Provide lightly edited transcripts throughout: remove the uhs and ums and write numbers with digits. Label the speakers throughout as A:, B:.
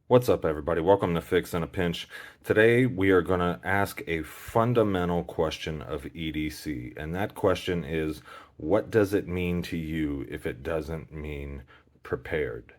A: What's up, everybody? Welcome to Fix in a Pinch. Today, we are going to ask a fundamental question of EDC, and that question is, what does it mean to you if it doesn't mean prepared?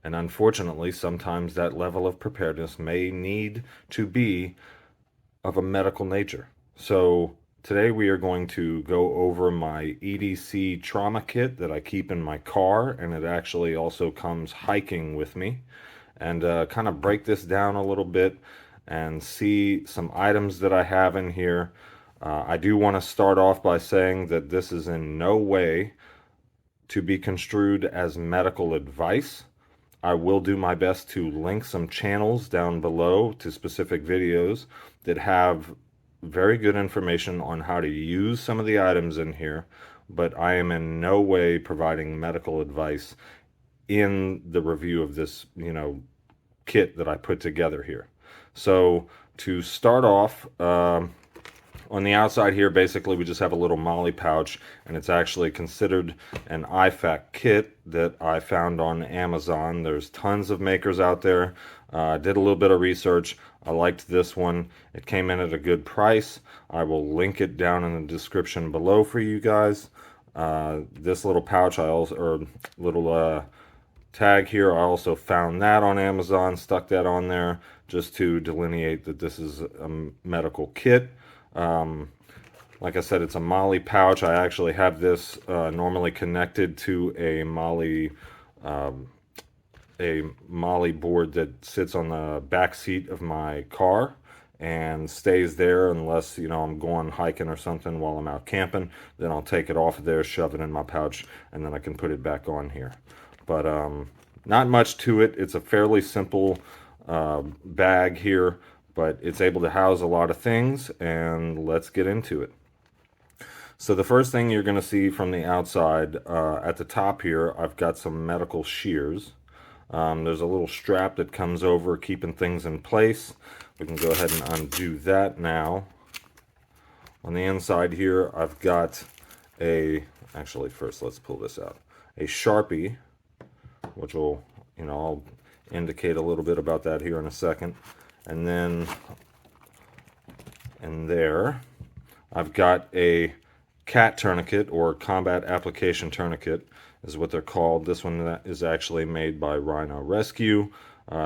A: And unfortunately, sometimes that level of preparedness may need to be of a medical nature. So today we are going to go over my EDC trauma kit that I keep in my car, and it actually also comes hiking with me, and kind of break this down a little bit and see some items that I have in here. I do want to start off by saying that this is in no way to be construed as medical advice. I will do my best to link some channels down below to specific videos that have very good information on how to use some of the items in here, but I am in no way providing medical advice in the review of this, kit that I put together here. So to start off, on the outside here, basically we just have a little molly pouch, and it's actually considered an IFAC kit that I found on Amazon. There's tons of makers out there. Did a little bit of research. I liked this one. It came in at a good price. I will link it down in the description below for you guys. This little pouch, or little tag here, I also found that on Amazon, stuck that on there just to delineate that this is a medical kit. Like I said, it's a molly pouch. I actually have this normally connected to a molly board that sits on the back seat of my car and stays there unless I'm going hiking or something while I'm out camping. Then I'll take it off of there, shove it in my pouch, and then I can put it back on here. But not much to it. It's a fairly simple bag here, but it's able to house a lot of things, and let's get into it. So the first thing you're going to see from the outside, at the top here, I've got some medical shears. There's a little strap that comes over, keeping things in place. We can go ahead and undo that now. On the inside here, I've got actually first let's pull this out, a Sharpie, which will, I'll indicate a little bit about that here in a second. And then in there, I've got a CAT tourniquet, or combat application tourniquet is what they're called. This one is actually made by Rhino Rescue.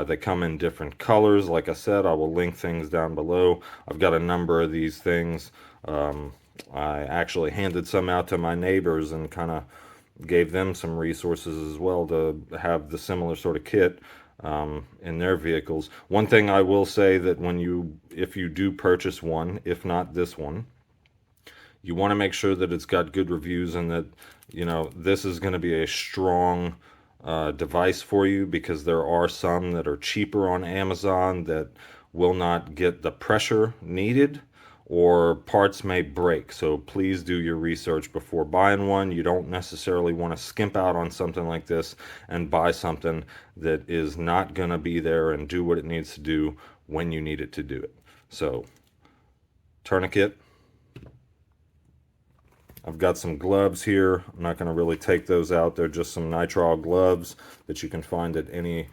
A: They come in different colors. Like I said, I will link things down below. I've got a number of these things. I actually handed some out to my neighbors and kind of gave them some resources as well to have the similar sort of kit in their vehicles. One thing I will say, that if you do purchase one, if not this one, you want to make sure that it's got good reviews, and that this is going to be a strong device for you, because there are some that are cheaper on Amazon that will not get the pressure needed, or parts may break. So please do your research before buying one. You don't necessarily want to skimp out on something like this and buy something that is not going to be there and do what it needs to do when you need it to do it. So, tourniquet. I've got some gloves here. I'm not going to really take those out. They're just some nitrile gloves that you can find at any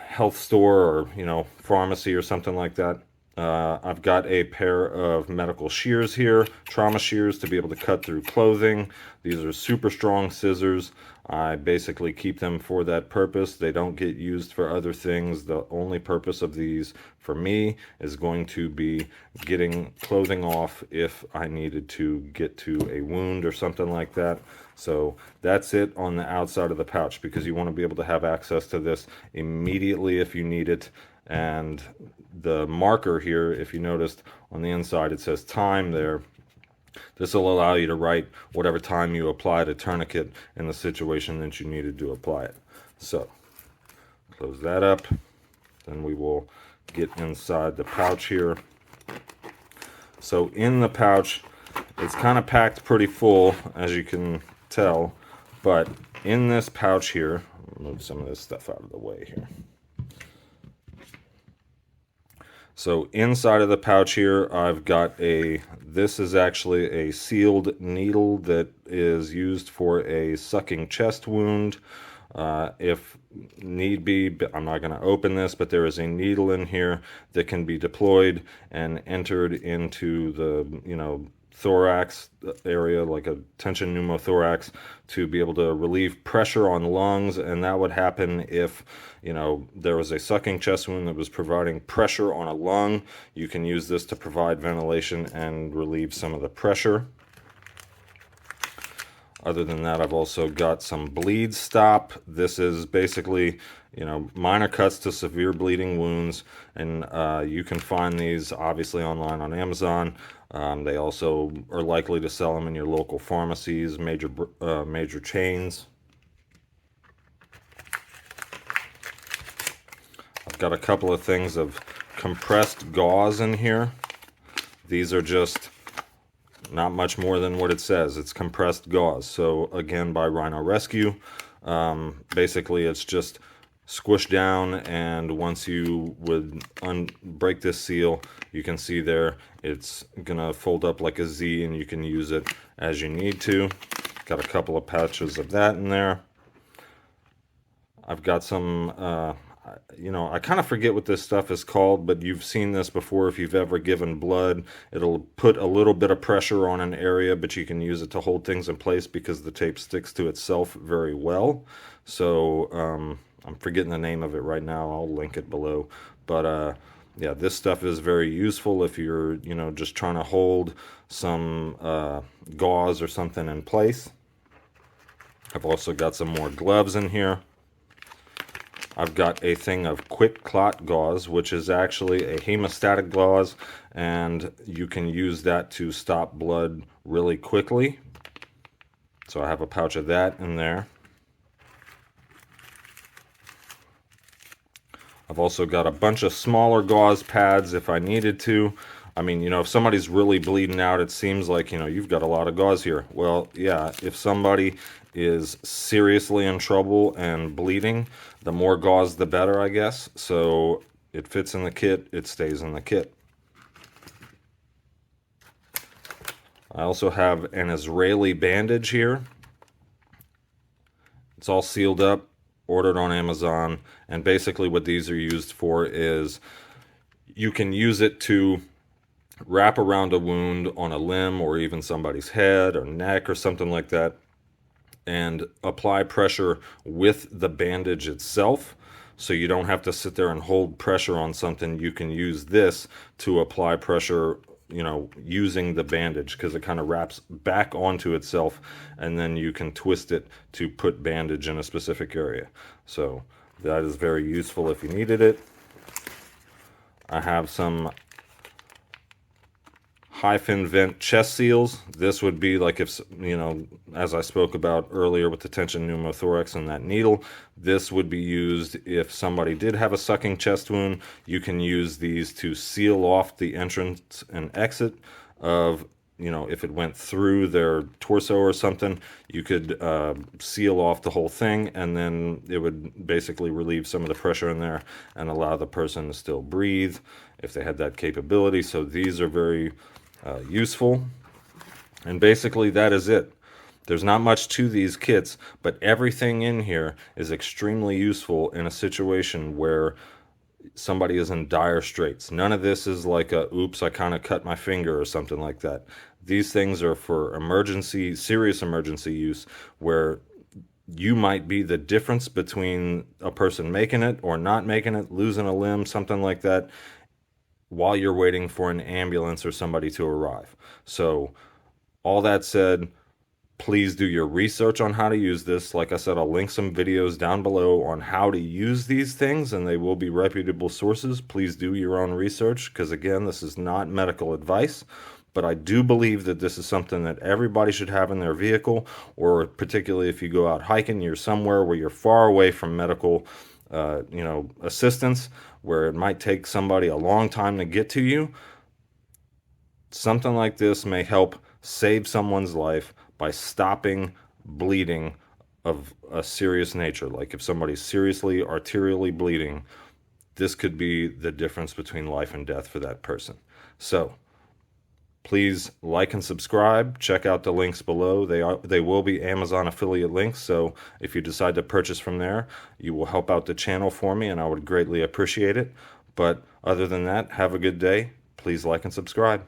A: health store or pharmacy or something like that. I've got a pair of medical shears here, trauma shears, to be able to cut through clothing. These are super strong scissors. I basically keep them for that purpose. They don't get used for other things. The only purpose of these for me is going to be getting clothing off if I needed to get to a wound or something like that. So that's it on the outside of the pouch, because you want to be able to have access to this immediately if you need it. And the marker here, if you noticed on the inside, it says time there. This will allow you to write whatever time you applied a tourniquet in the situation that you needed to apply it. So close that up. Then we will get inside the pouch here. So in the pouch, it's kind of packed pretty full, as you can tell. But in this pouch here, I'll move some of this stuff out of the way here. So inside of the pouch here, I've got this is actually a sealed needle that is used for a sucking chest wound. If need be, I'm not going to open this, but there is a needle in here that can be deployed and entered into the, thorax area, like a tension pneumothorax, to be able to relieve pressure on lungs. And that would happen if, there was a sucking chest wound that was providing pressure on a lung. You can use this to provide ventilation and relieve some of the pressure. Other than that, I've also got some bleed stop. This is basically, minor cuts to severe bleeding wounds, and you can find these obviously online on Amazon. They also are likely to sell them in your local pharmacies, major chains. I've got a couple of things of compressed gauze in here. These are just not much more than what it says. It's compressed gauze. So again, by Rhino Rescue. Basically, it's just squished down, and once you would break this seal, you can see there it's gonna fold up like a Z, and you can use it as you need to. Got a couple of pouches of that in there. I've got some I kind of forget what this stuff is called, but you've seen this before if you've ever given blood. It'll put a little bit of pressure on an area, but you can use it to hold things in place because the tape sticks to itself very well. So I'm forgetting the name of it right now. I'll link it below. But yeah, this stuff is very useful if you're, just trying to hold some gauze or something in place. I've also got some more gloves in here. I've got a thing of quick clot gauze, which is actually a hemostatic gauze, and you can use that to stop blood really quickly. So I have a pouch of that in there. I've also got a bunch of smaller gauze pads if I needed to. I mean, if somebody's really bleeding out, it seems like, you've got a lot of gauze here. Well, yeah, if somebody is seriously in trouble and bleeding, the more gauze, the better, I guess. So it fits in the kit, it stays in the kit. I also have an Israeli bandage here. It's all sealed up, ordered on Amazon, and basically what these are used for is you can use it to wrap around a wound on a limb or even somebody's head or neck or something like that, and apply pressure with the bandage itself. So you don't have to sit there and hold pressure on something. You can use this to apply pressure, using the bandage, because it kind of wraps back onto itself, and then you can twist it to put bandage in a specific area. So that is very useful if you needed it. I have some high-fin vent chest seals. This would be like if, as I spoke about earlier with the tension pneumothorax and that needle, this would be used if somebody did have a sucking chest wound. You can use these to seal off the entrance and exit of, if it went through their torso or something, you could seal off the whole thing, and then it would basically relieve some of the pressure in there and allow the person to still breathe if they had that capability. So these are very useful, and basically that is it. There's not much to these kits, but everything in here is extremely useful in a situation where somebody is in dire straits. None of this is like a oops, I kind of cut my finger or something like that. These things are for serious emergency use, where you might be the difference between a person making it or not making it, losing a limb, something like that, while you're waiting for an ambulance or somebody to arrive. So all that said, please do your research on how to use this. Like I said, I'll link some videos down below on how to use these things, and they will be reputable sources. Please do your own research, because again, this is not medical advice, but I do believe that this is something that everybody should have in their vehicle, or particularly if you go out hiking, you're somewhere where you're far away from medical assistance, where it might take somebody a long time to get to you. Something like this may help save someone's life by stopping bleeding of a serious nature. Like if somebody's seriously arterially bleeding, this could be the difference between life and death for that person. So Please like and subscribe. Check out the links below. They will be Amazon affiliate links, so if you decide to purchase from there, you will help out the channel for me, and I would greatly appreciate it. But other than that, have a good day. Please like and subscribe.